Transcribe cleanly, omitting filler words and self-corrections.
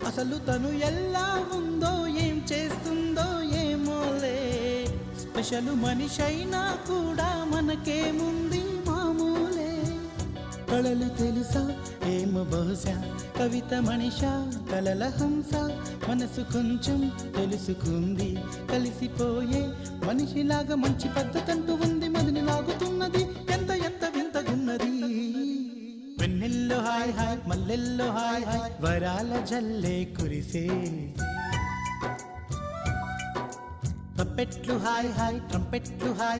అసలు తను ఎలా ఉందో ఏం చేస్తుందో ఏమోలే, స్పెషల్ మనిషైనా కూడా మనకేముంది మామూలే. కళలు తెలుసా ఏమో బహుశా, కవిత మనిషా కలల హంస, మనసు కొంచెం తెలుసుకుంది కలిసిపోయే మనిషిలాగా, మంచి పద్ధతంటూ ఉంది మదిని లాగుతున్నది, ఎంత ఎంత వింతగున్నది. వెన్నెల్లో హాయ్ హాయ్ మల్లెల్లో హాయ్ హాయ్, వరాల జల్లే కురిసే, ట్రంపెట్లు హాయ్ హాయ్ ట్రంపెట్లు హాయ్.